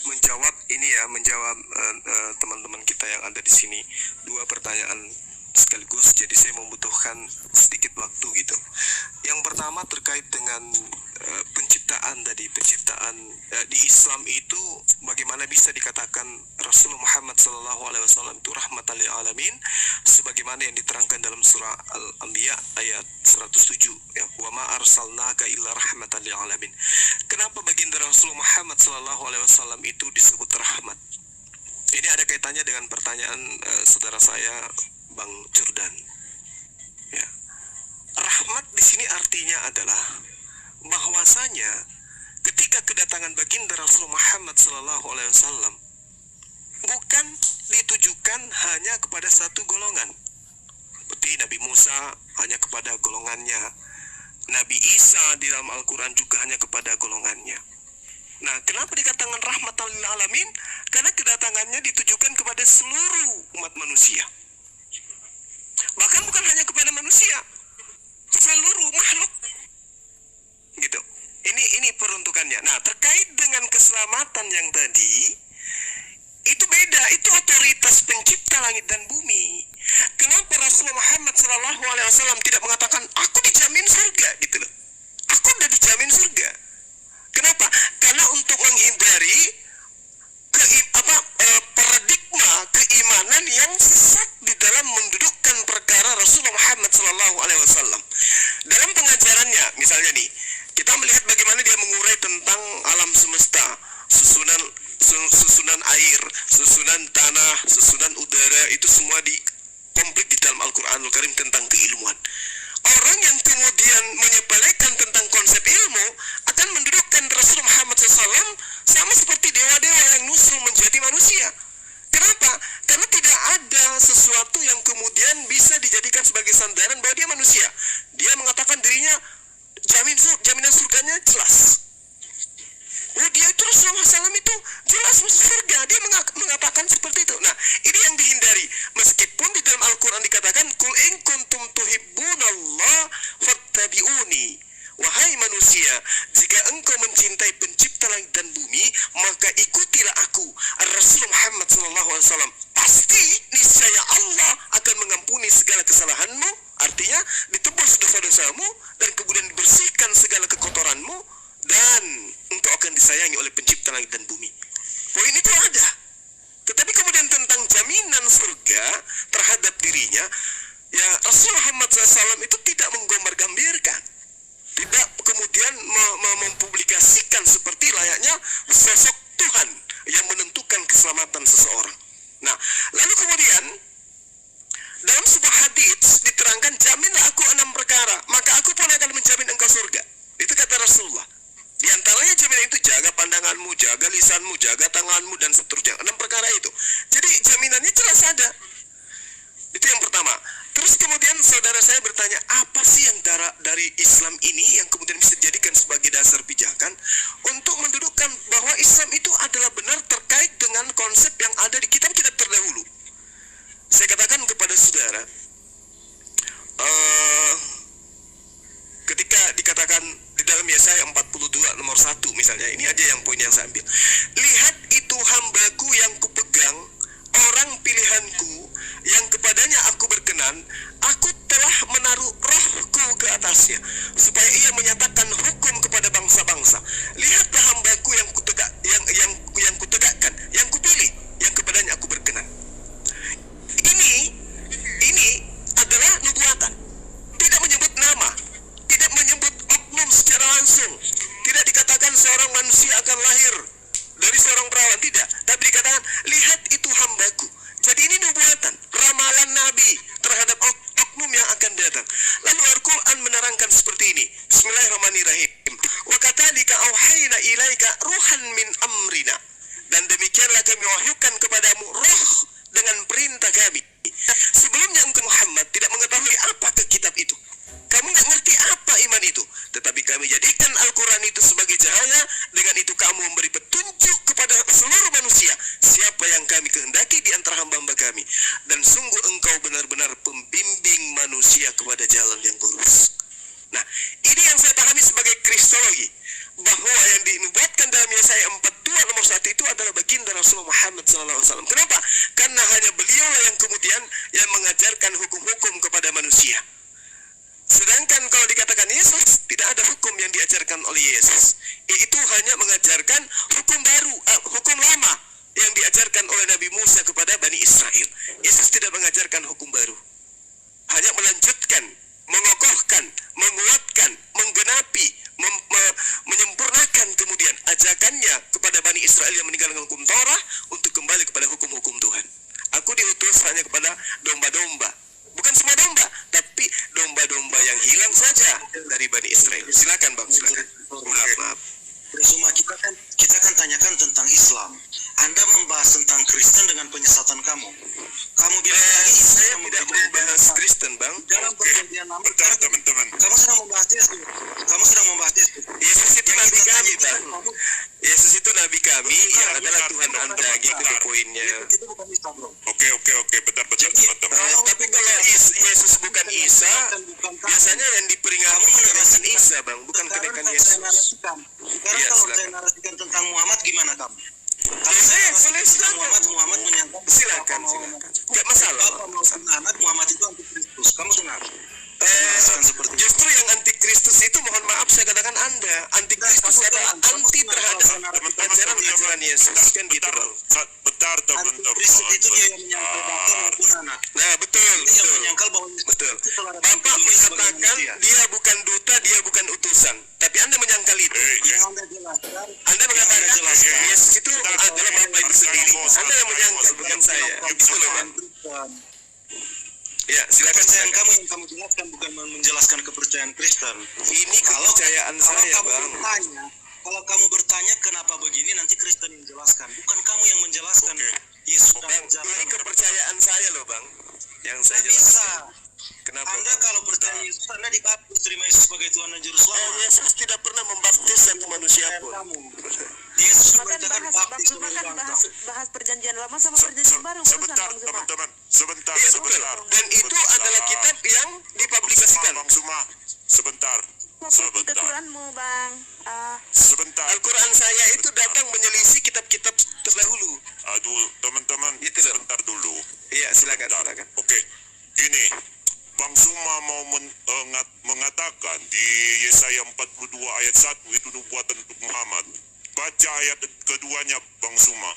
menjawab ini ya, menjawab teman-teman kita yang ada di sini dua pertanyaan sekaligus, jadi saya membutuhkan sedikit waktu gitu. Yang pertama terkait dengan penciptaan di Islam itu bagaimana bisa dikatakan Rasulullah Muhammad SAW itu rahmatan lil alamin sebagaimana yang diterangkan dalam surah Al-Anbiya ayat 107 ya, wa ma arsalnaka illa rahmatan lil alamin. Kenapa baginda Rasulullah Muhammad SAW itu disebut rahmat? Ini ada kaitannya dengan pertanyaan saudara saya Bang Jordan. Ya. Rahmat di sini artinya adalah bahwasanya ketika kedatangan baginda Rasulullah Muhammad SAW bukan ditujukan hanya kepada satu golongan. Seperti Nabi Musa hanya kepada golongannya, Nabi Isa di dalam Al-Quran juga hanya kepada golongannya. Nah, kenapa dikatakan rahmatan lil alamin? Karena kedatangannya ditujukan kepada seluruh umat manusia. Bahkan bukan hanya kepada manusia, seluruh makhluk. Gitu. Ini peruntukannya. Nah, terkait dengan keselamatan yang tadi, itu beda, itu otoritas pencipta langit dan bumi. Kenapa Rasulullah Muhammad SAW tidak mengatakan aku dijamin surga gitu loh? Aku udah dijamin surga. Kenapa? Karena untuk menghindari paradigma keimanan yang sesat di dalam mendudukkan perkara Rasulullah Muhammad SAW. Dalam pengajarannya, misalnya nih, kita melihat bagaimana dia mengurai tentang alam semesta, susunan air, susunan tanah, susunan udara, itu semua komplit di dalam Al-Quranul Karim tentang keilmuan. Orang yang kemudian menyepelekan tentang konsep ilmu akan mendudukkan Rasulullah Muhammad SAW sama seperti dewa-dewa yang nusul menjadi manusia. Kenapa? Karena tidak ada sesuatu yang kemudian bisa dijadikan sebagai sandaran bahwa dia manusia. Dia mengatakan dirinya jaminan surganya jelas. Oh, dia itu Rasulullah SAW itu jelas masuk surga. Dia mengatakan seperti itu. Nah, ini yang dihindari. Meskipun di dalam Al-Quran dikatakan Qul in kuntum tuhibbunallah fattabi'uni. Wahai manusia, jika engkau mencintai pencipta langit dan bumi, maka ikutilah aku, Rasulullah Muhammad SAW. Pasti niscaya Allah akan mengampuni segala kesalahanmu, artinya ditebus dosa-dosamu, dan kemudian dibersihkan segala kekotoranmu, dan engkau akan disayangi oleh pencipta langit dan bumi. Poin itu ada. Tetapi kemudian tentang jaminan surga terhadap dirinya, ya Rasulullah Muhammad SAW itu tidak menggambar-gambirkan, tidak kemudian mempublikasikan seperti layaknya sosok Tuhan yang menentukan keselamatan seseorang. Nah, lalu kemudian dalam sebuah hadits diterangkan, jaminlah aku 6 perkara, maka aku pun akan menjamin engkau surga. Itu kata Rasulullah. Di antaranya jaminan itu jaga pandanganmu, jaga lisanmu, jaga tanganmu, dan seterusnya. 6 perkara itu. Jadi jaminannya jelas ada. Itu yang pertama. Terus kemudian saudara saya bertanya, apa sih yang dari Islam ini yang kemudian bisa dijadikan sebagai dasar pijakan untuk mendudukkan bahwa Islam itu adalah benar terkait dengan konsep yang ada di kitab-kitab terdahulu. Saya katakan kepada saudara, ketika dikatakan di dalam Yesaya 42 nomor 1 misalnya, ini aja yang poin yang saya ambil. Lihat itu hambaku yang kupegang, orang pilihanku yang kepadanya aku berkenan, aku telah menaruh rohku ke atasnya supaya ia menyatakan hukum kepada bangsa-bangsa. Lihatlah hambaku yang kutegakkan, yang kupilih, yang kepadanya aku berkenan. Ini adalah nubuatan. Tidak menyebut nama, tidak menyebut oknum secara langsung. Tidak dikatakan seorang manusia akan lahir dari seorang perawan, tidak. Tapi dikatakan, lihat itu hambaku. Jadi ini nubuatan, ramalan Nabi terhadap oknum yang akan datang. Lalu Al-Quran menerangkan seperti ini. Bismillahirrahmanirrahim. Wa katsalika auhayna ilaika ruhan min amrina. Dan demikianlah kami wahyukan kepadamu roh dengan perintah kami. Sebelumnya engkau Muhammad tidak mengetahui apa ke kitab itu. Kamu nggak ngerti apa iman itu. Tetapi kami jadikan Al-Quran itu sebagai cahaya. Dengan itu kamu memberi petunjuk kepada seluruh manusia siapa yang kami kehendaki di antara hamba-hamba kami. Dan sungguh engkau benar-benar pembimbing manusia kepada jalan yang lurus. Nah, ini yang saya pahami sebagai kristologi. bahwa yang dinubuatkan dalam Yesaya 42 nomor 1 itu adalah baginda Rasulullah Muhammad SAW. Kenapa? Karena hanya beliaulah yang kemudian yang mengajarkan hukum-hukum kepada manusia. Sedangkan kalau dikatakan Yesus, tidak ada hukum yang diajarkan oleh Yesus. Itu hanya mengajarkan hukum baru, hukum lama yang diajarkan oleh Nabi Musa kepada Bani Israel. Yesus tidak mengajarkan hukum baru. Hanya melanjutkan, mengokohkan, menguatkan, menggenapi, menyempurnakan kemudian ajakannya kepada Bani Israel yang meninggalkan hukum Taurat untuk kembali kepada hukum-hukum Tuhan. Aku diutus hanya kepada domba-domba. Bukan semua domba, tapi domba-domba yang hilang saja dari Bani Israel. Silakan Bang, silakan. Maaf. Bersama kita kan tanyakan tentang Islam. Anda membahas tentang Kristen dengan penyesatan kamu. Kamu bilang tadi saya tidak membahas Kristen, Bang. Dalam perjanjian lama, Bentar, teman-teman. kamu sedang membahas Yesus. Kamu sedang membahas Yesus. Yesus itu Yang nabi kita kami, tanya, Bang. Yesus itu nabi kami yang adalah Tuhan Anda, gitu loh poinnya. Itu bukan Islam, bro. Oke, bentar, teman-teman. Tapi kalau Yesus bukan Isa, biasanya yang diperingati kenaikan Isa, Bang, bukan kenaikan Yesus. Sekarang Iya, kalau silakan. saya narasikan tentang Muhammad, gimana kamu? Kalau Boleh, saya boleh, narasikan tentang silakan. Muhammad menyangka Silakan. Gak masalah. Bapak mau Muhammad itu antikristus. Kamu senang? Justru yang antikristus itu, mohon maaf saya katakan Anda, antikristus adalah anti terhadap ajaran Yesus, kan gitu, Bang. Bentar, teman-teman. Antikristus itu dia yang menyangkal Bapak maupun anak. Nah, betul, Dia yang betul. menyangkal bahwa Yesus Betul. itu telah datang Bapak ke dunia sebagai mengatakan manusia. dia bukan duta, dia bukan utusan. Tapi Anda menyangkal itu. Yang Anda jelaskan, Anda mengatakan jelaskan. Yesus itu adalah Bapak itu sendiri. Anda yang menyangkal, bukan saya. Gitu loh, Bang. Ya, silakan. Kepercayaan silakan. kamu yang kamu jelaskan bukan menjelaskan kepercayaan Kristen. Ini kepercayaan saya, kamu Bang. Kalau kamu bertanya kenapa begini, nanti Kristen yang jelaskan. Bukan kamu yang menjelaskan. Oke. Yesus sudah Bang, ini menjelaskan. kepercayaan saya loh, Bang. Yang saya Tidak bisa. jelaskan. Kenapa, Anda Bang? kalau percaya Yesus, Anda dibaptis terima Yesus sebagai Tuhan dan Juru Selamat. Yesus tidak pernah membaptis satu manusia pun. Yesus Bahkan memerintahkan bahas baptis Bang Zuma seluruh kan bangsa. bahas perjanjian lama sama perjanjian baru barusan Sebentar, Bang Zuma. teman-teman. Iya, betul. Sebentar. Dan itu adalah kitab yang dipublikasikan. Bang Zuma, sebentar. Fokus ke Quranmu Bang. Sebentar. Al-Quran saya itu datang menyelisih kitab-kitab terdahulu. Aduh, teman-teman, Gitu loh. sebentar dulu. Iya, silakan, Bentar. silakan. Oke, gini. Bang Zuma mau mengatakan di Yesaya 42 ayat 1 itu nubuatan untuk Muhammad. Baca ayat keduanya, Bang Zuma.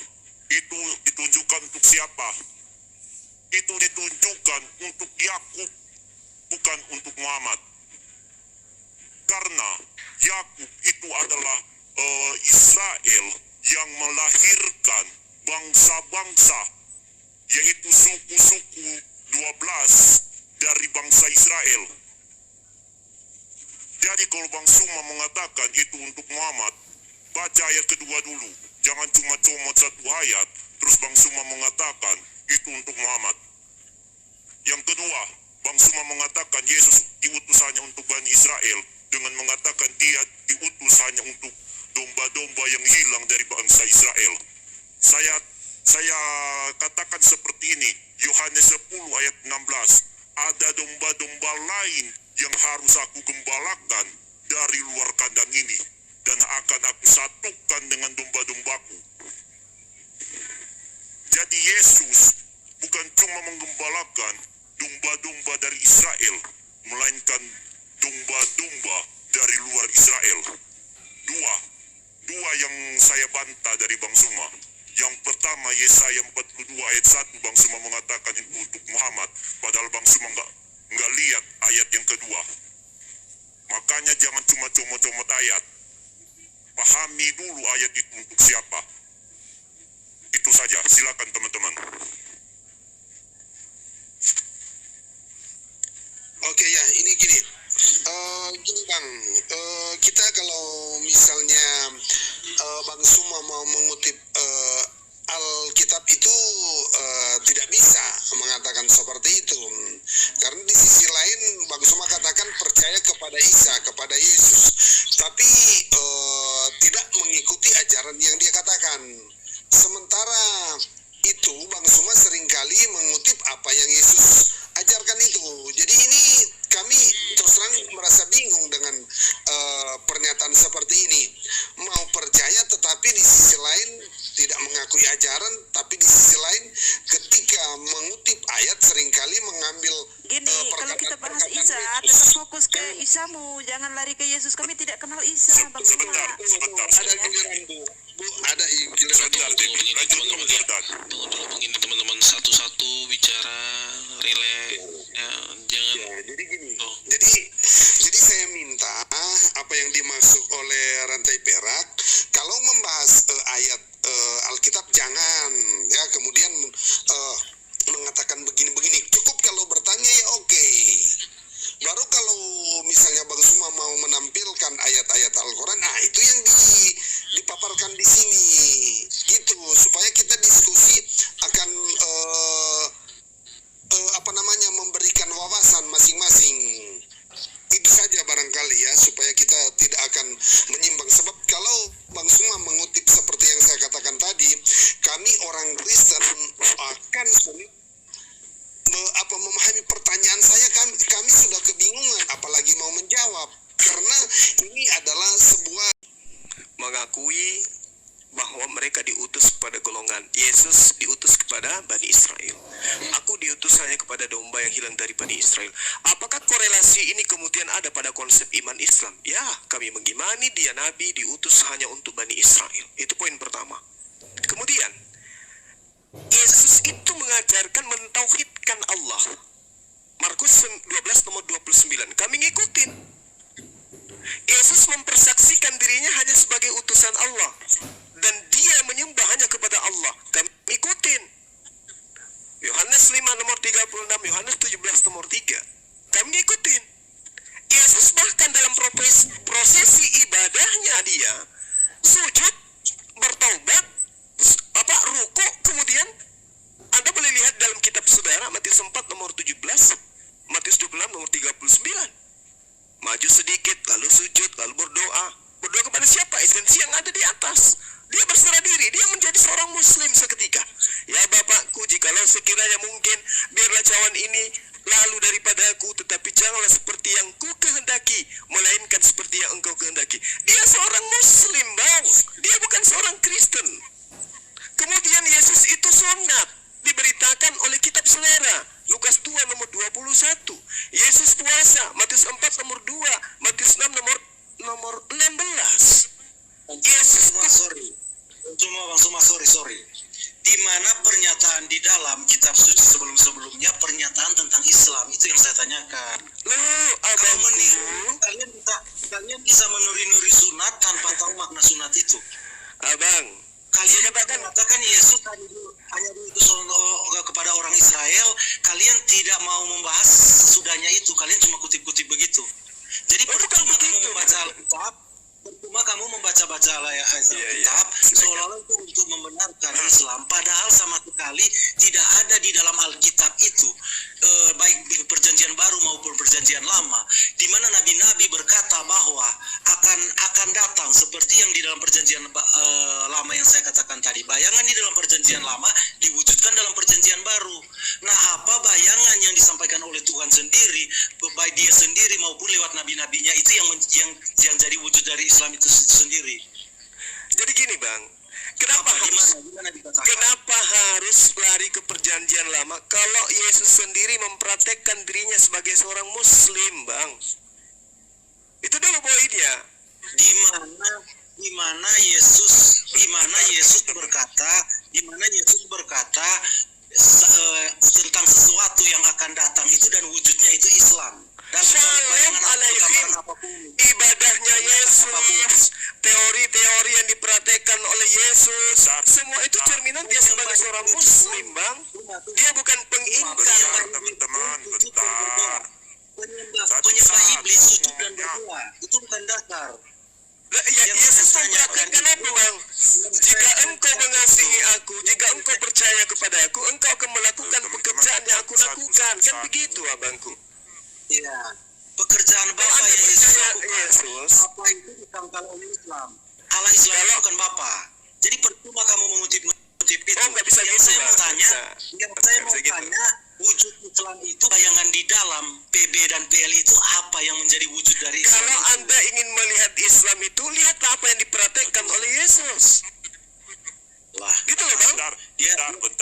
Itu ditunjukkan untuk siapa? Itu ditunjukkan untuk Yakub, bukan untuk Muhammad. Karena Yakub itu adalah Israel yang melahirkan bangsa-bangsa, yaitu suku-suku 12 dari bangsa Israel. Jadi kalau Bang Zuma mengatakan itu untuk Muhammad, baca ayat kedua dulu. Jangan cuma comot satu ayat, terus Bang Zuma mengatakan itu untuk Muhammad. Yang kedua, Bang Zuma mengatakan Yesus diutus hanya untuk Bani Israel, dengan mengatakan dia diutus hanya untuk domba-domba yang hilang dari bangsa Israel. Saya katakan seperti ini, Yohanes 10 ayat 16. Ada domba-domba lain yang harus aku gembalakan dari luar kandang ini, dan akan aku satukan dengan domba-dombaku. Jadi Yesus bukan cuma menggembalakan domba-domba dari Israel, melainkan domba-domba dari luar Israel. Dua yang saya bantah dari Bang Zuma. Yang pertama, Yesaya 42 ayat 1, Bang Zuma mengatakan itu untuk Muhammad, padahal Bang Zuma nggak lihat ayat yang kedua. Makanya jangan cuma comot-comot ayat. Pahami dulu ayat itu untuk siapa. Itu saja, silakan teman-teman. Oke ya, ini gini. Gini Bang, kita kalau misalnya Bang Zuma mau mengutip Alkitab itu tidak bisa mengatakan seperti itu. Karena di sisi lain Bang Zuma katakan percaya kepada Isa, kepada Yesus, tapi tidak mengikuti ajaran yang dia katakan. Sementara itu Bang Zuma seringkali mengutip apa yang Yesus ajarkan itu. Jadi ini kami terus terang merasa bingung dengan pernyataan seperti ini. percaya tetapi di sisi lain tidak mengakui ajaran, tapi di sisi lain ketika mengutip ayat seringkali mengambil Gini, kalau kita bahas Isa, tetap fokus ke Isamu, jangan lari ke Yesus. Kami tidak kenal Isa, Bang Sebentar, Suma. sebentar. ada giliran Bu, ada giliran Sebentar, Debbie. Begini, Lanjut, Om teman-teman. Jordan. Tunggu dulu begini teman-teman, satu-satu bicara, relay, ya, jangan. Ya, jadi gini. Oh. Jadi saya minta apa yang dimaksud oleh Rantai Perak, kalau membahas ayat Alkitab jangan ya kemudian mengatakan begini-begini. Cukup kalau bertanya ya oke. Baru kalau misalnya Bang Suma mau menampilkan ayat-ayat Al-Quran, nah itu yang dipaparkan di sini, gitu supaya kita diskusi akan memberikan wawasan masing-masing. Itu saja barangkali ya, supaya kita tidak akan menyimpang. Sebab kalau Bang Suma mengutip seperti yang saya katakan tadi, kami orang Kristen akan sulit memahami pertanyaan saya. Kami sudah kebingungan, apalagi mau menjawab, karena ini adalah sebuah mengakui bahwa mereka diutus kepada golongan. Yesus diutus kepada Bani Israel. Aku diutus hanya kepada domba yang hilang dari Bani Israel. Apakah korelasi ini kemudian ada pada konsep iman Islam? Ya, kami mengimani dia Nabi diutus hanya untuk Bani Israel. Itu poin pertama. Kemudian, Yesus itu mengajarkan mentauhidkan Allah. Markus 12 nomor 29. Kami ngikutin. Yesus mempersaksikan dirinya hanya sebagai utusan Allah. Dan dia menyembah hanya kepada Allah. Kami ikutin. Yohanes 5 nomor 36, Yohanes 17 nomor 3. Kami ikutin. Yesus bahkan dalam prosesi ibadahnya dia sujud, bertaubat, ruku, kemudian Anda boleh lihat dalam kitab saudara Matius 4 nomor 17, Matius 26 nomor 39. Maju sedikit, lalu sujud, lalu berdoa. Berdoa kepada siapa? Esensi yang ada di atas. Dia berserah diri, dia menjadi seorang muslim seketika. Ya Bapakku, jikalau sekiranya mungkin, biarlah cawan ini lalu daripadaku, tetapi janganlah seperti yang ku kehendaki, melainkan seperti yang engkau kehendaki. Dia seorang muslim, Bang. Dia bukan seorang Kristen. Kemudian Yesus itu sunat, diberitakan oleh kitab selera. Lukas 2 nomor 21. Yesus puasa, Matius 4 nomor 2, Matius 6 nomor 16. Yesus sorry. Di mana pernyataan di dalam kitab suci sebelum-sebelumnya pernyataan tentang Islam itu yang saya tanyakan. Kalau meniru, kalian bisa menuri-nuri sunat tanpa tahu makna sunat itu. Abang, Kalian mengatakan Yesus hanya diutus kepada orang Israel. Kalian tidak mau membahas sesudahnya itu. Kalian cuma kutip-kutip begitu. Jadi percuma kamu membaca Alkitab, percuma kamu membaca-baca Alkitab seolah-olah itu untuk membenarkan Islam. Padahal sama sekali tidak ada di dalam Alkitab itu, baik di perjanjian baru maupun perjanjian lama, di mana nabi-nabi berkata bahwa akan datang seperti yang di dalam perjanjian lama yang saya katakan tadi. Bayangan di dalam perjanjian lama diwujudkan dalam perjanjian baru. Nah, apa bayangan yang disampaikan oleh Tuhan sendiri, baik dia sendiri maupun lewat nabi-nabinya, itu yang jadi wujud dari Islam itu sendiri. jadi gini Bang, kenapa harus lari ke perjanjian lama kalau Yesus sendiri mempraktekkan dirinya sebagai seorang muslim, Bang? Itu dulu poinnya. Di mana Yesus berkata tentang sesuatu yang akan datang itu dan wujudnya itu Islam. Dan Shalom alaikum. Ibadahnya Yesus, teori-teori yang dipraktekkan oleh Yesus, semua itu cerminan dia sebagai seorang muslim, Bang. Dia bukan pengingkar. Bentar, teman-teman, bentar. Penyembah iblis sujud dan berdoa itu bukan dasar. Yesus mempraktekkan apa, Bang? Jika engkau mengasihi aku, jika engkau percaya kepada aku, engkau akan melakukan pekerjaan yang aku lakukan. Kan begitu, abangku? Iya. Pekerjaan Bapa yang Yesus lakukan, apa itu ditangkal oleh Islam. Allah Islam bukan Bapa. Jadi percuma kamu mengutip itu. Oh, nggak bisa yang gitu, saya Bang. mau tanya, wujud Islam itu bayangan di dalam. PB dan PL itu apa yang menjadi wujud dari Islam Kalau itu? Anda ingin melihat Islam itu, lihatlah apa yang dipraktekkan oleh Yesus. Wah, Gitu loh, Bang. Bentar.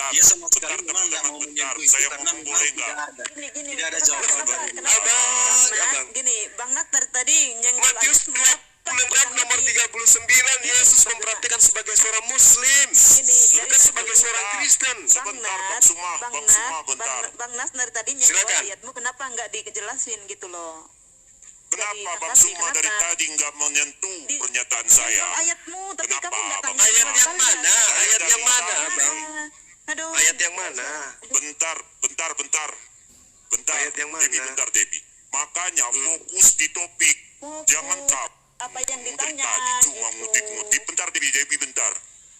dia sama sekali Bentar, memang nggak teman-teman, mau bentar. menyentuh itu Saya karena ngomong memang boleh tidak nggak? ada. Gini, Tidak ada jawaban. Abang. Gini, Bang Nat dari tadi nyenggol Matius 26 nomor 39, Yesus mempraktikkan sebagai seorang Muslim, bukan sebagai seorang Kristen. Sebentar, Bang Suma, bentar. Bang Nas dari tadi nyenggol Silakan. ayatmu, kenapa nggak dijelasin gitu loh? Kenapa Bang Tapi Suma dari kenapa? tadi nggak menyentuh Di- pernyataan saya? Ayatmu, tapi Kenapa, kamu nggak Bang? tanya Ayat yang mana? Ayat yang mana, Bang? Aduh. Ayat yang mana? Bentar. Ayat yang mana? Bentar, Debbie. Makanya fokus di topik. Fokus. Jangan kap. Apa yang Kamu dari ditanya tadi cuma gitu. ngutip-ngutip. Bentar, Debbie, bentar.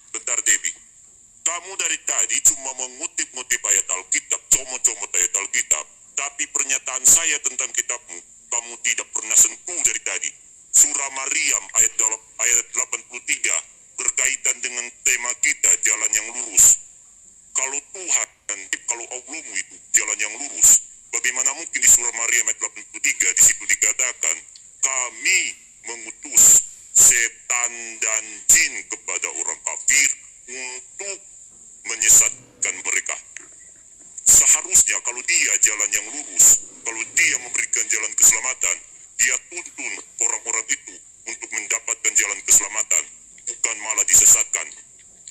Bentar, Debbie. Kamu dari tadi cuma mengutip-ngutip ayat Alkitab, comot-comot ayat Alkitab. Tapi pernyataan saya tentang kitabmu, kamu tidak pernah sentuh dari tadi. Surah Maryam ayat 83 berkaitan dengan tema kita, jalan yang lurus. Kalau Tuhan, kalau Allahmu itu jalan yang lurus, bagaimana mungkin di surah Maryam ayat 83 di situ dikatakan, kami mengutus setan dan jin kepada orang kafir untuk menyesatkan mereka. Seharusnya kalau dia jalan yang lurus, kalau dia memberikan jalan keselamatan, dia tuntun orang-orang itu untuk mendapatkan jalan keselamatan, bukan malah disesatkan.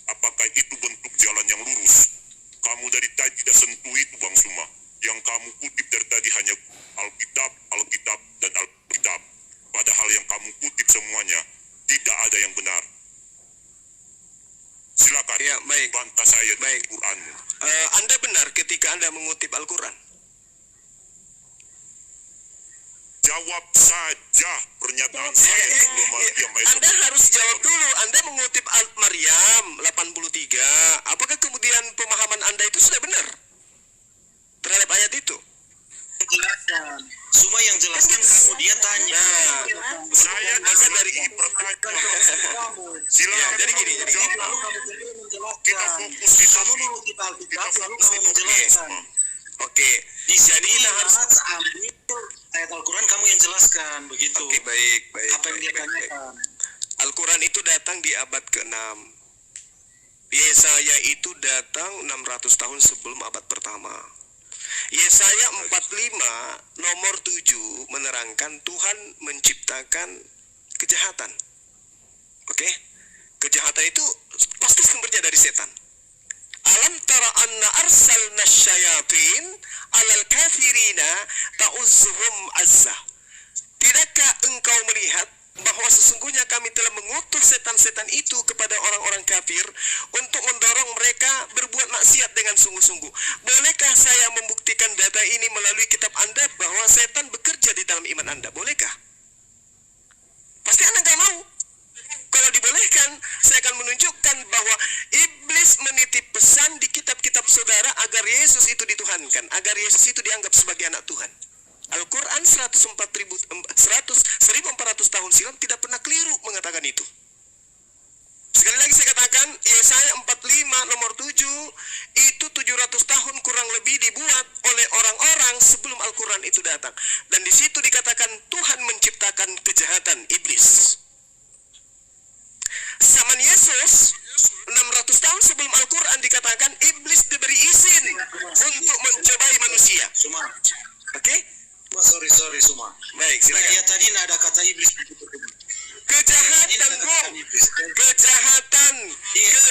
Apakah itu bentuk jalan yang lurus? Kamu dari tadi tidak sentuh itu, Bang Suma. Yang kamu kutip dari tadi hanya Alkitab, dan Alkitab. Padahal yang kamu kutip semuanya tidak ada yang benar. Silakan, Ya, baik. bantah saya dengan Baik. Quranmu. Anda benar ketika Anda mengutip Al-Quran. Jawab saja pernyataan saya di surah Maryam ayat Anda harus jawab dulu. Anda mengutip Al-Maryam 83. Apakah kemudian pemahaman Anda itu sudah benar terhadap ayat itu? Jelaskan. Semua yang jelaskan kamu, dia tanya. saya Maka dari pertanyaan. Ya, Silakan. jadi gini. Lalu kamu sendiri Kita menjelaskan. fokus di Kamu topik. mengutip Alkitab, Kita lalu fokus kamu di topik. menjelaskan. Oke. Di Jadi sini kita harus. Mas ambil ayat Al-Quran, kamu yang jelaskan begitu. Oke, baik. Apa yang dia tanyakan? Al-Quran itu datang di abad ke-6. Yesaya itu datang 600 tahun sebelum abad pertama. Yesaya 45 nomor 7 menerangkan Tuhan menciptakan kejahatan. Oke? Kejahatan itu pasti sumbernya dari setan. Alam tara anna arsalna syayatin alal kafirina ta'uzzuhum azza. Tidakkah engkau melihat bahwa sesungguhnya kami telah mengutus setan-setan itu kepada orang-orang kafir untuk mendorong mereka berbuat maksiat dengan sungguh-sungguh. Bolehkah saya membuktikan data ini melalui kitab Anda bahwa setan bekerja di dalam iman Anda? Bolehkah? Pasti Anda nggak mau. Kalau dibolehkan, saya akan menunjukkan bahwa iblis menitip pesan di kitab-kitab saudara agar Yesus itu dituhankan, agar Yesus itu dianggap sebagai anak Tuhan. Al-Quran 1400 tahun silam tidak pernah keliru mengatakan itu. Sekali lagi saya katakan, Yesaya 45 nomor 7 itu 700 tahun kurang lebih dibuat oleh orang-orang sebelum Al-Quran itu datang. Dan di situ dikatakan Tuhan menciptakan kejahatan iblis. Zaman Yesus 600 tahun sebelum Al-Quran dikatakan iblis diberi izin untuk mencobai manusia. Suma. Oke? Sorry, Suma. Baik, silakan. Ya, tadi nggak ada kata iblis. Kejahatan, bro. Kejahatan,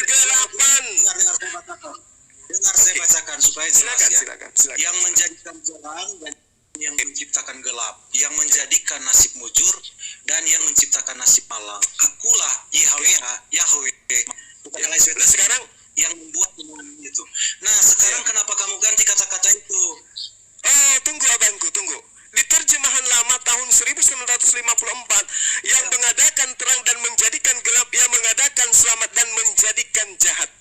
kegelapan. Dengar saya bacakan supaya jelas ya. Silakan. Yang menjadikan terang dan yang menciptakan gelap, yang menjadikan nasib mujur dan yang menciptakan nasib malang. Akulah Yahweh. Bukan Ya. lain Nah, sekarang yang membuat semuanya itu. Nah, sekarang kenapa kamu ganti kata-kata itu? tunggu abangku, tunggu. Di terjemahan lama tahun 1954 yang mengadakan terang dan menjadikan gelap, yang mengadakan selamat dan menjadikan jahat.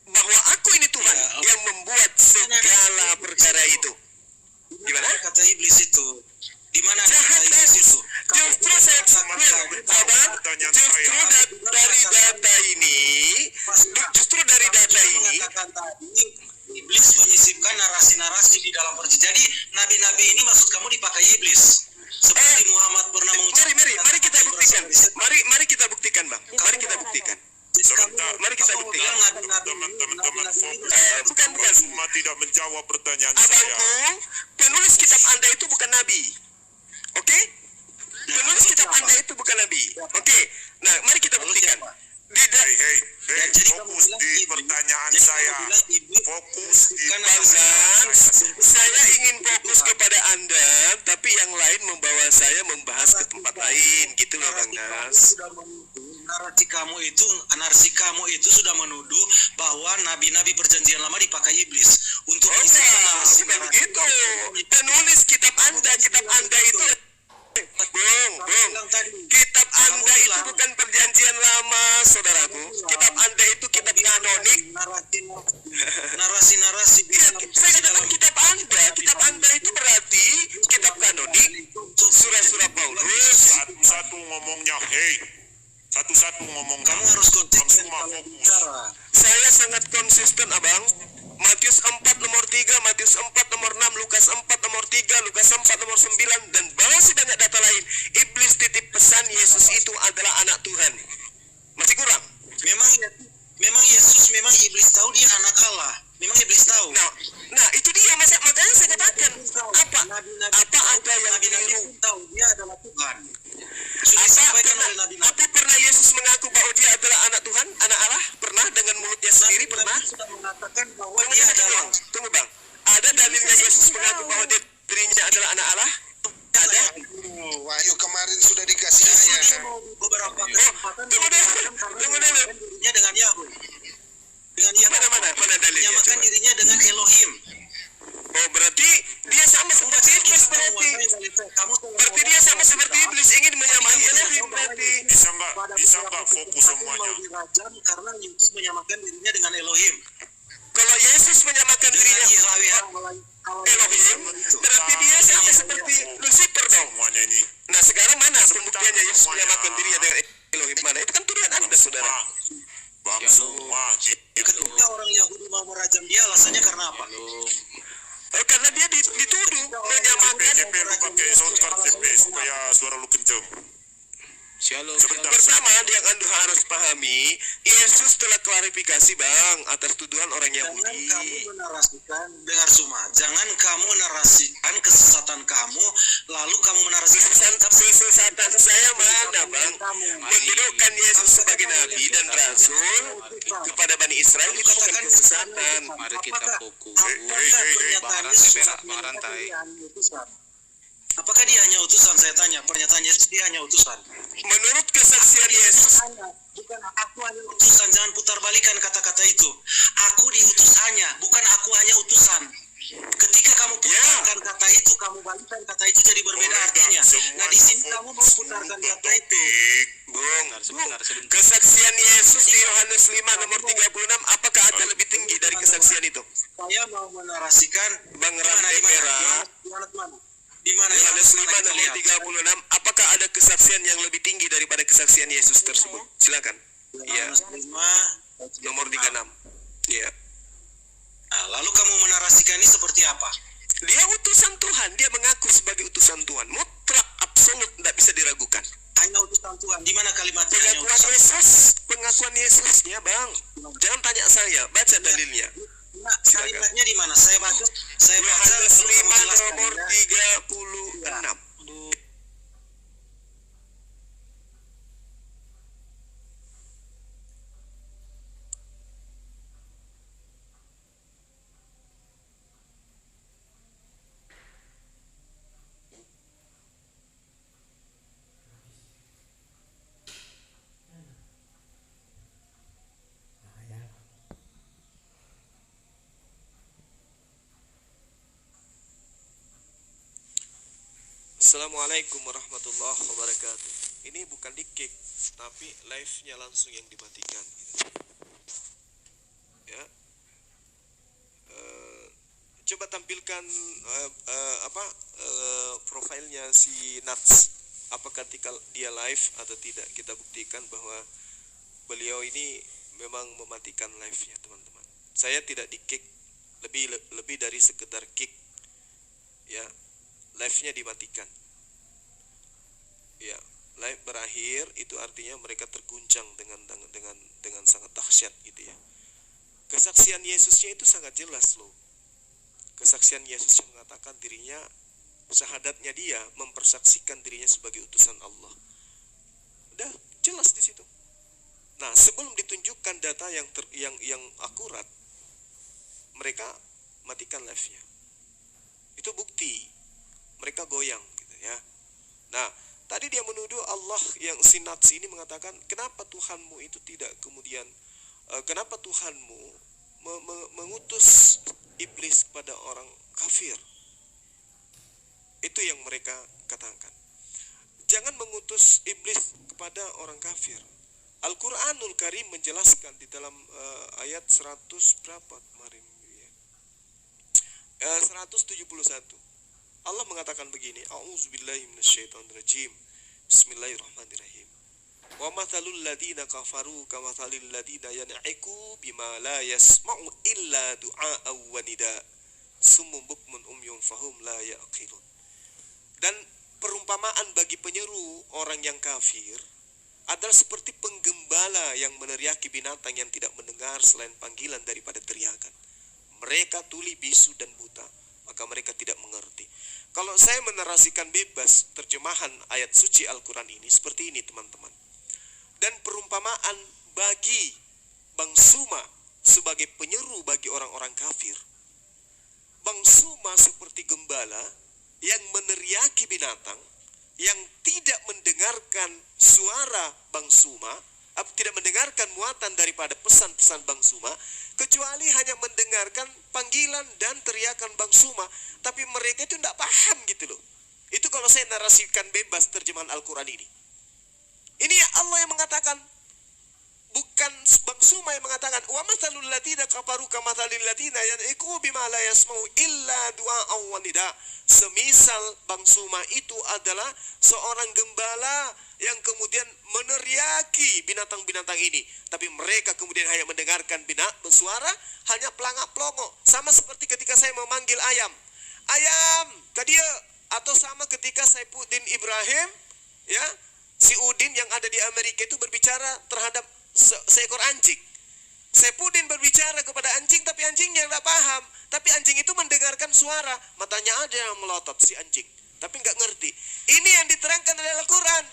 Bahwa aku ini Tuhan yang membuat segala perkara itu. Gimana? Kata iblis itu? Di mana ada Jahat, kata iblis itu? justru saya abang, justru dari data ini, justru dari data ini, katakan tadi, iblis menyisipkan narasi-narasi di dalam perjanjian. Jadi nabi-nabi ini maksud kamu dipakai iblis. Seperti Muhammad pernah mengucapkan. Mari kita buktikan. Mari kita buktikan, Bang. Mari kita buktikan. Sebentar. Mari kita Kamu buktikan. bilang nabi-nabi Teman-teman fokus. Bukan. Bang Suma tidak menjawab pertanyaan saya. Abangku, penulis kitab Anda itu bukan nabi. Oke? Penulis kitab Anda itu bukan nabi. Oke. Nah, mari kita buktikan. Hei, Jadi kamu fokus bilang di iblis. pertanyaan Jadi kamu saya. bilang iblis Fokus di bukan pertanyaan Bang, saya. saya ingin fokus kepada Anda, tapi yang lain membawa saya membahas ke tempat lain, gitu loh Bang Nas. narasi kamu itu sudah menuduh bahwa nabi-nabi perjanjian lama dipakai iblis untuk Oh mengisi enggak, narasi bukan begitu. Penulis kitab Anda itu Bung, kitab Anda itu bukan perjanjian lama, saudaraku. Kitab Anda itu kitab kanonik. narasi-narasi Iya, saya katakan kitab Anda itu berarti kitab kanonik, surah-surah Paulus. Satu-satu ngomongnya, hei. Satu-satu ngomongnya. kamu harus Bang konsisten Suma kalau fokus. bicara. Saya sangat konsisten, Abang. Matius 4 nomor 3, Matius 4 nomor 6, Lukas 4 nomor 3, Lukas 4 nomor 9, dan masih banyak data lain. Iblis titip pesan Yesus itu adalah anak Tuhan. Masih kurang? Memang Yesus memang iblis tahu dia anak Allah. Memang iblis tahu. Nah itu dia, makanya saya katakan, apa ada yang Nabi-nabi keliru? pun tahu dia adalah Tuhan. Sudah disampaikan oleh nabi-nabi. Apa pernah Yesus mengaku bahwa dia adalah anak Tuhan, anak Allah? Pernah dengan mulutnya sendiri? Pernah? Nabi sudah mengatakan bahwa Tunggu, dia tunggu, adalah tunggu Bang. Ada dalilnya Yesus mengaku bahwa dirinya adalah anak Allah? Ada? Wahyu kemarin sudah dikasih Justru dia ayat. mau beberapa kesempatan tunggu dulu. menyamakan dirinya dengan Yahweh. Dengan Yahweh. Mana dalilnya? Menyamakan Coba. dirinya dengan Elohim. Oh berarti dia sama seperti iblis berarti. Berarti dia sama seperti iblis ingin menyamai Elohim berarti. Bisa nggak fokus semuanya? Karena Yesus menyamakan dirinya dengan Elohim. Kalau Yesus menyamakan Dengan dirinya Yahweh. Elohim, berarti dia sama seperti Lucifer dong. Semuanya ini. Nah sekarang mana pembuktiannya Yesus menyamakan dirinya dengan Elohim? Mana? Itu kan tuduhan Anda saudara. Bang Suma, Ketika orang Yahudi mau merajam dia, alasannya karena apa? Karena dia dituduh menyamakan. CP lu pakai soundcard CP supaya suara lu kenceng. Shalom. Sebentar. Pertama yang Anda harus pahami, Yesus telah klarifikasi Bang atas tuduhan orang Jangan Yahudi. kamu menarasikan, dengar Suma, jangan kamu menarasikan kesesatan kamu, lalu kamu menarasikan Kesesatan saya mana Bang? Mendudukkan Yesus sebagai Nabi dan Rasul kepada Bani Israel itu bukan kesesatan. Mari kita fokus. Pernyataan Bang Yesus Rantai, Bang Rantai. Apakah dia hanya utusan? Saya tanya, pernyataan Yesus dia hanya utusan. Menurut kesaksian Yesus, Bukan aku hanya utusan, jangan putar balikan kata-kata itu. Aku diutusannya, bukan aku hanya utusan. Ketika kamu putarkan kata itu, kamu balikan kata itu jadi berbeda artinya. Nah di sini kamu mau putarkan kata itu. Bung, Sebentar. kesaksian Yesus di Yohanes 5 nomor 36, apakah ada lebih tinggi dari kesaksian itu? Saya mau menarasikan Bang Rantai Merah, di mana Yohanes 5 nomor 36, apakah ada kesaksian yang lebih tinggi daripada kesaksian Yesus tersebut? Silakan. Iya, nomor 36. Iya. Nah, lalu kamu menarasikan ini seperti apa? Dia utusan Tuhan, dia mengaku sebagai utusan Tuhan. Mutlak, absolut, tidak bisa diragukan. Hanya utusan Tuhan. Di mana kalimatnya hanya Pengakuan utusan? Yesus, pengakuan Yesusnya Bang. Jangan tanya saya, baca dalilnya. Nah, kalimatnya di mana? Saya baca Yohanes lalu kamu 5 jelaskan, nomor ya. 36. Assalamualaikum warahmatullahi wabarakatuh. Ini bukan di kick, tapi live-nya langsung yang dimatikan. Ya, coba tampilkan profilnya si Nats. Apakah ketika dia live atau tidak? Kita buktikan bahwa beliau ini memang mematikan live-nya, teman-teman. Saya tidak di-kick, lebih dari sekedar kick. Ya, live-nya dimatikan. Ya, live berakhir itu artinya mereka terguncang dengan sangat dahsyat gitu ya. Kesaksian Yesusnya itu sangat jelas loh. Kesaksian Yesus yang mengatakan dirinya, syahadatnya dia mempersaksikan dirinya sebagai utusan Allah. Udah jelas di situ. Nah, sebelum ditunjukkan data yang akurat, mereka matikan live-nya. Itu bukti mereka goyang gitu ya. Nah, tadi dia menuduh Allah yang sinats ini mengatakan, kenapa Tuhanmu itu tidak kemudian kenapa Tuhanmu mengutus iblis kepada orang kafir? Itu yang mereka katakan. Jangan mengutus iblis kepada orang kafir. Al-Quranul Karim menjelaskan di dalam ayat 100 berapa kemarin ya? 171. Allah mengatakan begini, A'udzubillahi minasyaitonirrajim. Bismillahirrahmanirrahim. Wa mathalul ladina kafaru kamathalil ladina yan'iku bima la yasma'u illa du'a'aw wa nida summum bukmun umyun fahum la ya'qilun. Dan perumpamaan bagi penyeru orang yang kafir adalah seperti penggembala yang meneriaki binatang yang tidak mendengar selain panggilan daripada teriakan. Mereka tuli, bisu dan buta, maka mereka tidak mengerti. Kalau saya menarasikan bebas terjemahan ayat suci Al-Quran ini seperti ini teman-teman. Dan perumpamaan bagi Bang Suma sebagai penyeru bagi orang-orang kafir. Bang Suma seperti gembala yang meneriaki binatang, yang tidak mendengarkan suara Bang Suma, tidak mendengarkan muatan daripada pesan-pesan Bang Suma, kecuali hanya mendengarkan panggilan dan teriakan Bang Suma, tapi mereka itu tidak paham gitu loh. Itu kalau saya narasikan bebas terjemahan Al-Quran ini. Ini Allah yang mengatakan, bukan Bang Suma yang mengatakan, wa mathalul ladina kafaru kamathalil ladina yan'iku bima la yasma'u illa du'a'aw wa nida. Semisal Bang Suma itu adalah seorang gembala yang kemudian meneriaki binatang-binatang ini, tapi mereka kemudian hanya mendengarkan suara hanya pelangak-pelongo. Sama seperti ketika saya memanggil ayam, ayam kadia, atau sama ketika Saifuddin Ibrahim ya, si Udin yang ada di Amerika itu berbicara terhadap seekor anjing. Saifuddin berbicara kepada anjing, tapi anjingnya tidak paham. Tapi anjing itu mendengarkan suara, matanya aja yang melotot si anjing, tapi nggak ngerti. Ini yang diterangkan oleh Al-Quran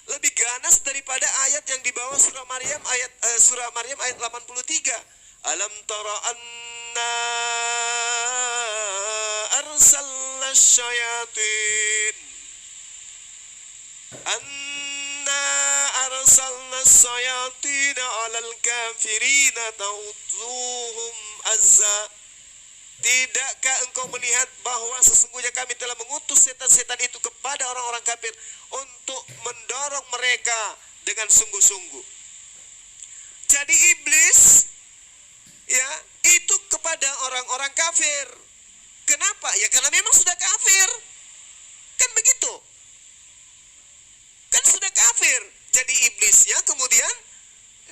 lebih ganas daripada ayat yang di bawah surah Maryam ayat 83. Alam tara anna arsalna syayatin arsalna sayatina alal kafirina ta'udzuhum azza. Tidakkah engkau melihat bahwa sesungguhnya kami telah mengutus setan-setan itu kepada orang-orang kafir untuk mendorong mereka dengan sungguh-sungguh. Jadi iblis ya itu kepada orang-orang kafir. Kenapa? Ya karena memang sudah kafir. Kan begitu. Kan sudah kafir. Jadi iblisnya kemudian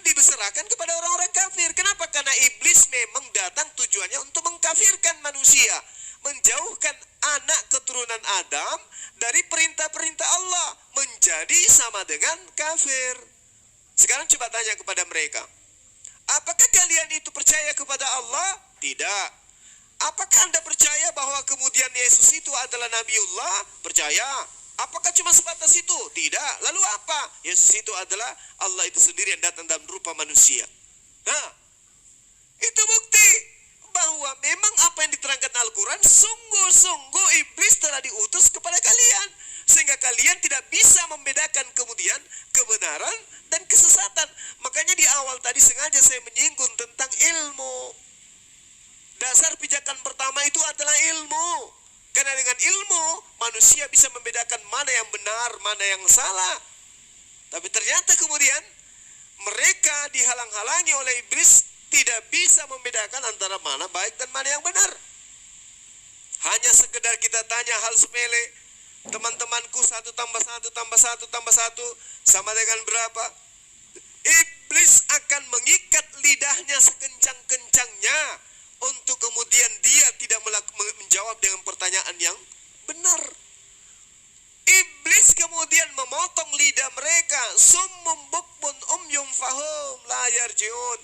dibesarkan kepada orang-orang kafir. Kenapa? Karena iblis memang datang tujuannya untuk mengkafirkan manusia, menjauhkan anak keturunan Adam dari perintah-perintah Allah, menjadi sama dengan kafir. Sekarang coba tanya kepada mereka, apakah kalian itu percaya kepada Allah? Tidak. Apakah Anda percaya bahwa kemudian Yesus itu adalah Nabiullah? Percaya. Apakah cuma sebatas itu? Tidak. Lalu apa? Yesus itu adalah Allah itu sendiri yang datang dalam rupa manusia. Nah, itu bukti bahwa memang apa yang diterangkan Al-Quran, sungguh-sungguh iblis telah diutus kepada kalian, sehingga kalian tidak bisa membedakan kemudian kebenaran dan kesesatan. Makanya di awal tadi sengaja saya menyinggung tentang ilmu. Dasar pijakan pertama itu adalah ilmu. Karena dengan ilmu manusia bisa membedakan mana yang benar, mana yang salah. Tapi ternyata kemudian mereka dihalang-halangi oleh iblis, tidak bisa membedakan antara mana baik dan mana yang benar. Hanya sekedar kita tanya hal sepele, teman-temanku 1 tambah 1 tambah 1 tambah 1 sama dengan berapa? Iblis akan mengikat lidahnya sekencang-kencang merancangnya untuk kemudian dia tidak menjawab dengan pertanyaan yang benar. Iblis kemudian memotong lidah mereka, summum bukmun umyum fahum la yarjiun.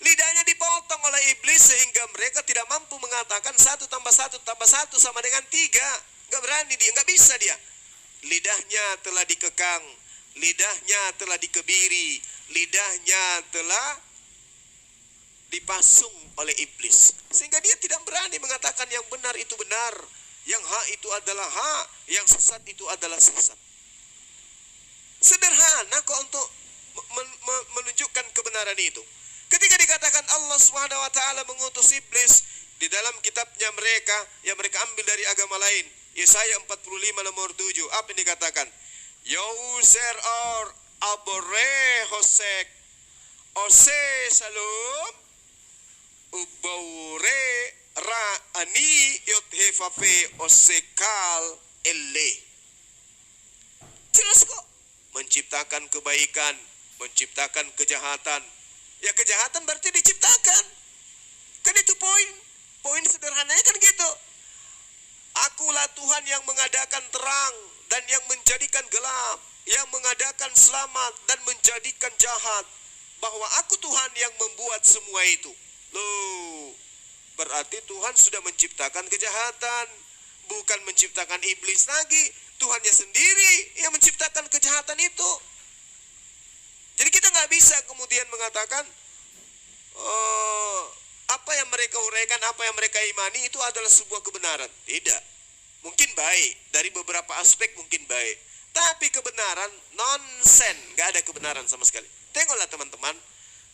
Lidahnya dipotong oleh iblis sehingga mereka tidak mampu mengatakan 1 tambah 1 tambah 1 sama dengan 3. Gak berani dia, gak bisa dia. Lidahnya telah dikekang, lidahnya telah dikebiri, lidahnya telah dipasung oleh iblis. Sehingga dia tidak berani mengatakan yang benar itu benar, yang hak itu adalah hak, yang sesat itu adalah sesat. Sederhana kok untuk menunjukkan kebenaran itu. Ketika dikatakan Allah Subhanahu wa taala mengutus iblis di dalam kitabnya mereka yang mereka ambil dari agama lain, Yesaya 45 nomor 7, apa yang dikatakan? Yauser or abore hosek ose salum ubaure ra ani yothefafe osekal elle. Jelas kok, menciptakan kebaikan, menciptakan kejahatan. Ya kejahatan berarti diciptakan. Kan itu poin sederhananya kan gitu. Akulah Tuhan yang mengadakan terang dan yang menjadikan gelap, yang mengadakan selamat dan menjadikan jahat. Bahwa aku Tuhan yang membuat semua itu. Loh, berarti Tuhan sudah menciptakan kejahatan, bukan menciptakan iblis lagi. Tuhannya sendiri yang menciptakan kejahatan itu. Jadi kita nggak bisa kemudian mengatakan apa yang mereka uraikan, apa yang mereka imani itu adalah sebuah kebenaran. Tidak. Mungkin baik, dari beberapa aspek mungkin baik. Tapi kebenaran nonsen, nggak ada kebenaran sama sekali. Tengoklah teman-teman,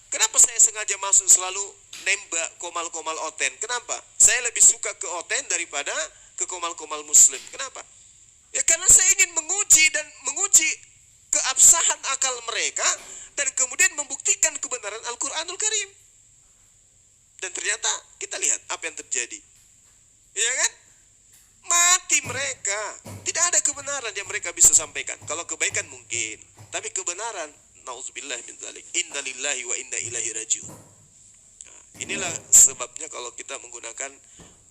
kenapa saya sengaja masuk selalu nembak komal-komal oten? Kenapa? Saya lebih suka ke oten daripada ke komal-komal muslim. Kenapa? Ya karena saya ingin menguji keabsahan akal mereka dan kemudian membuktikan kebenaran Al-Quranul Karim. Dan ternyata kita lihat apa yang terjadi. Ya kan? Mati mereka. Tidak ada kebenaran yang mereka bisa sampaikan. Kalau kebaikan mungkin, tapi kebenaran, na'udzubillah min dzalik. Inna lillahi wa inna ilaihi rajiun. Nah, inilah sebabnya kalau kita menggunakan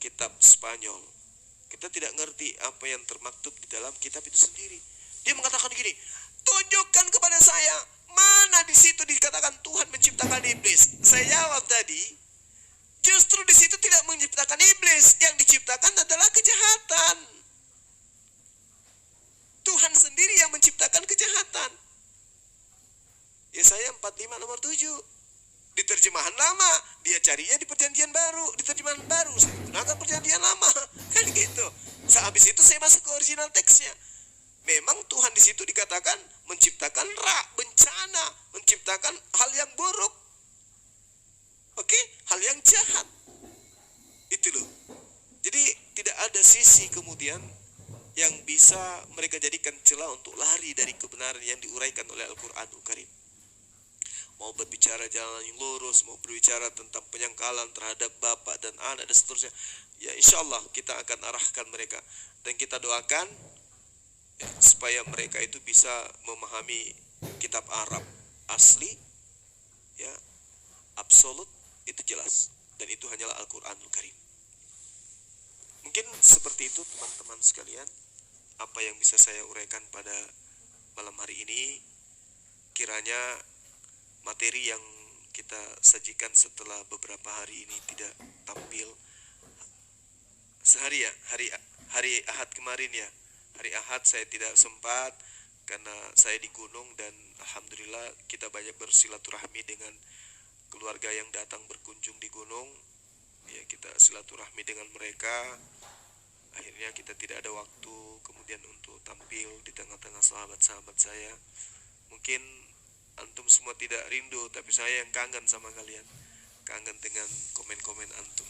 kitab Spanyol, kita tidak ngerti apa yang termaktub di dalam kitab itu sendiri. Dia mengatakan gini, tunjukkan kepada saya mana di situ dikatakan Tuhan menciptakan iblis. Saya jawab tadi, justru di situ tidak menciptakan iblis, yang diciptakan adalah kejahatan. Tuhan sendiri yang menciptakan kejahatan. Yesaya 45 nomor 7. Di terjemahan lama, dia carinya di perjanjian baru. Di terjemahan baru, saya gunakan perjanjian lama. Kan gitu. Sehabis itu saya masuk ke original teksnya. Memang Tuhan di situ dikatakan menciptakan bencana, menciptakan hal yang buruk. Oke, hal yang jahat. Itu loh. Jadi tidak ada sisi kemudian yang bisa mereka jadikan celah untuk lari dari kebenaran yang diuraikan oleh Al-Quranul Karim. Mau berbicara jalan yang lurus, mau berbicara tentang penyangkalan terhadap bapak dan anak dan seterusnya. Ya insya Allah kita akan arahkan mereka. Dan kita doakan ya, supaya mereka itu bisa memahami kitab Arab asli, ya, absolut, itu jelas. Dan itu hanyalah Al-Quranul Karim. Mungkin seperti itu teman-teman sekalian, apa yang bisa saya uraikan pada malam hari ini. Kiranya materi yang kita sajikan setelah beberapa hari ini tidak tampil sehari ya, hari Ahad kemarin ya. Hari Ahad saya tidak sempat karena saya di gunung, dan alhamdulillah kita banyak bersilaturahmi dengan keluarga yang datang berkunjung di gunung. Ya, kita silaturahmi dengan mereka. Akhirnya kita tidak ada waktu kemudian untuk tampil di tengah-tengah sahabat-sahabat saya. Mungkin antum semua tidak rindu, tapi saya yang kangen sama kalian. Kangen dengan komen-komen antum.